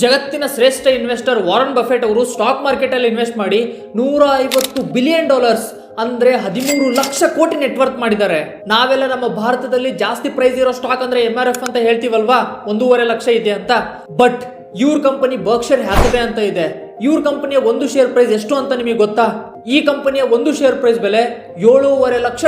ಜಗತ್ತಿನ ಶ್ರೇಷ್ಠ investor Warren Buffett ಅವರು ಸ್ಟಾಕ್ ಮಾರ್ಕೆಟ್ ಅಲ್ಲಿ ಇನ್ವೆಸ್ಟ್ ಮಾಡಿ $150 ಬಿಲಿಯನ್ ಅಂದ್ರೆ 13 ಲಕ್ಷ ಕೋಟಿ ನೆಟ್ವರ್ತ್ ಮಾಡಿದ್ದಾರೆ. ನಾವೆಲ್ಲ ನಮ್ಮ ಭಾರತದಲ್ಲಿ ಜಾಸ್ತಿ ಪ್ರೈಸ್ ಇರೋ ಸ್ಟಾಕ್ ಅಂದ್ರೆ MRF ಅಂತ ಹೇಳ್ತೀವಲ್ವಾ, 1.5 ಲಕ್ಷ ಇದೆ ಅಂತ. ಬಟ್ ಇವ್ರ ಕಂಪನಿ ಬರ್ಕ್ಷೈರ್ ಹ್ಯಾಥವೇ ಅಂತ ಇದೆ. ಇವ್ರ ಕಂಪನಿಯ ಒಂದು ಶೇರ್ ಪ್ರೈಸ್ ಎಷ್ಟು ಅಂತ ನಿಮಗೆ ಗೊತ್ತಾ? ಈ ಕಂಪನಿಯ ಒಂದು ಶೇರ್ ಪ್ರೈಸ್ ಬೆಲೆ $7.5 ಲಕ್ಷ,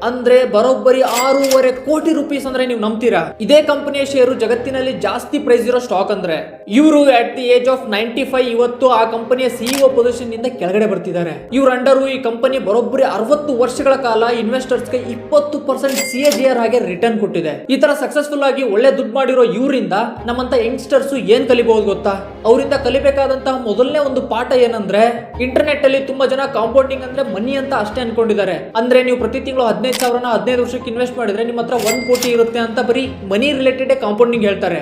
ಅಂದ್ರೆ ಬರೋಬ್ಬರಿ 6.5 ಕೋಟಿ ರೂಪೀಸ್. ಅಂದ್ರೆ ನೀವು ನಂಬ್ತೀರಾ? ಇದೇ ಕಂಪನಿಯ ಶೇರು ಜಗತ್ತಿನಲ್ಲಿ ಜಾಸ್ತಿ ಪ್ರೈಸ್ ಇರೋ ಸ್ಟಾಕ್. ಅಂದ್ರೆ ಇವರು ಅಟ್ ದಿ ಏಜ್ ಆಫ್ 95 ಇವತ್ತು ಆ ಕಂಪನಿಯ CEO ಪೊಸಿಷನ್ ಇಂದ ಕೆಳಗಡೆ ಬರ್ತಿದ್ದಾರೆ. ಇವ್ರ ಅಂಡರ್ ಈ ಕಂಪನಿ ಬರೋಬ್ಬರಿ 60 ವರ್ಷಗಳ ಕಾಲ ಇನ್ವೆಸ್ಟರ್ಸ್ಗೆ 20% CAGR ಹಾಗೆ ರಿಟರ್ನ್ ಕೊಟ್ಟಿದೆ. ಈ ತರ ಸಕ್ಸಸ್ಫುಲ್ ಆಗಿ ಒಳ್ಳೆ ದುಡ್ಡು ಮಾಡಿರೋ ಇವರಿಂದ ನಮ್ಮಂತ ಯಂಗ್ಸ್ಟರ್ಸ್ ಏನ್ ಕಲಿಬಹುದು ಗೊತ್ತಾ? ಅವರಿಂದ ಕಲಿಬೇಕಾದಂತಹ ಮೊದಲನೇ ಒಂದು ಪಾಠ ಏನಂದ್ರೆ, ಇಂಟರ್ನೆಟ್ ಅಲ್ಲಿ ತುಂಬಾ ಜನ ಕಾಂಪೌಂಡಿಂಗ್ ಅಂದ್ರೆ ಮನಿ ಅಂತ ಅಷ್ಟೇ ಅನ್ಕೊಂಡಿದ್ದಾರೆ. ಅಂದ್ರೆ ನೀವು ಪ್ರತಿ ತಿಂಗಳು 15 ವರ್ಷಕ್ಕೆ ಇನ್ವೆಸ್ಟ್ ಮಾಡಿದ್ರೆ ನಿಮ್ಮ ಹತ್ರ 1 ಕೋಟಿ ಇರುತ್ತೆ ಅಂತ ಬರೀ ಮನಿ ರಿಲೇಟೆಡ್ ಕಾಂಪೌಂಡಿಂಗ್ ಹೇಳ್ತಾರೆ.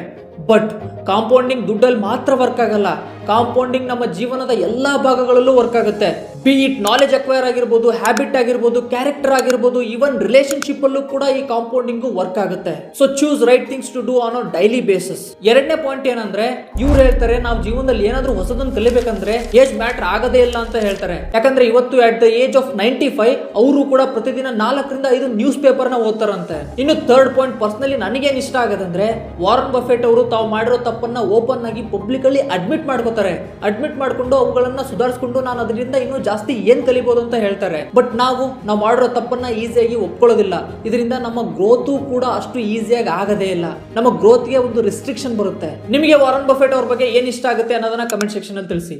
ಬಟ್ ಕಾಂಪೌಂಡಿಂಗ್ ದುಡ್ಡಲ್ಲಿ ಮಾತ್ರ ವರ್ಕ್ ಆಗಲ್ಲ. ಕಾಂಪೌಂಡಿಂಗ್ ನಮ್ಮ ಜೀವನದ ಎಲ್ಲಾ ಭಾಗಗಳಲ್ಲೂ ವರ್ಕ್ ಆಗುತ್ತೆ. ಬಿ ಇಟ್ ನಾಲೆಜ್ ಅಕ್ವೈರ್ ಆಗಿರ್ಬೋದು, ಹ್ಯಾಬಿಟ್ ಆಗಿರ್ಬೋದು, ಕ್ಯಾರೆಕ್ಟರ್ ಆಗಿರ್ಬೋದು, ಈವನ್ ರಿಲೇಶನ್ಶಿಪ್ ಅಲ್ಲೂ ಕೂಡ ಈ ಕಾಂಪೌಂಡಿಂಗ್ ವರ್ಕ್ ಆಗುತ್ತೆ. So choose right things to do on a daily basis. ಎರಡನೇ ಪಾಯಿಂಟ್ ಏನಂದ್ರೆ, ಇವ್ರು ಹೇಳ್ತಾರೆ ನಾವು ಜೀವನದಲ್ಲಿ ಏನಾದ್ರೂ ಹೊಸದನ್ನು ಕಲಿಬೇಕಂದ್ರೆ ಏಜ್ ಮ್ಯಾಟರ್ ಆಗದೇ ಇಲ್ಲ ಅಂತ ಹೇಳ್ತಾರೆ. ಯಾಕಂದ್ರೆ ಇವತ್ತು ಅಟ್ ದ ಏಜ್ ಆಫ್ 95 ಅವರು ಕೂಡ ಪ್ರತಿದಿನ 4 ರಿಂದ 5 ನ್ಯೂಸ್ ಪೇಪರ್ ನ ಓದ್ತಾರಂತೆ. ಇನ್ನು ಥರ್ಡ್ ಪಾಯಿಂಟ್, ಪರ್ಸನಲಿ ನನಗೇನ್ ಇಷ್ಟ ಆಗದಂದ್ರೆ, ವಾರನ್ ಬಫೆಟ್ ಅವರು ತಾವು ಮಾಡಿರೋ ತಪ್ಪನ್ನ ಓಪನ್ ಆಗಿ ಪಬ್ಲಿಕ್ ಅಲ್ಲಿ ಅಡ್ಮಿಟ್ ಮಾಡ್ಕೋತಾರೆ. ಅಡ್ಮಿಟ್ ಮಾಡ್ಕೊಂಡು ಅವುಗಳನ್ನ ಸುಧಾರಿಸಿಕೊಂಡು ನಾನು ಅದರಿಂದ ಇನ್ನೂ ಜಾಸ್ತಿ ಏನ್ ಕಲಿಬಹುದು ಅಂತ ಹೇಳ್ತಾರೆ. ಬಟ್ ನಾವು ಮಾಡಿರೋ ತಪ್ಪನ್ನ ಈಸಿಯಾಗಿ ಒಪ್ಕೊಳ್ಳೋದಿಲ್ಲ. ಇದರಿಂದ ನಮ್ಮ ಗ್ರೋತ್ ಕೂಡ ಅಷ್ಟು ಈಸಿಯಾಗಿ ಆಗದೇ ಇಲ್ಲ. ನಮ್ಮ ಗ್ರೋತ್ ಗೆ ಒಂದು ರಿಸ್ಟ್ರಿಕ್ಷನ್ ಬರುತ್ತೆ. ನಿಮಗೆ ವಾರನ್ ಬಫೆಟ್ ಅವ್ರ ಬಗ್ಗೆ ಏನ್ ಇಷ್ಟ ಆಗುತ್ತೆ ಅನ್ನೋದನ್ನ ಕಮೆಂಟ್ ಸೆಕ್ಷನ್ ಅಲ್ಲಿ ತಿಳಿಸಿ.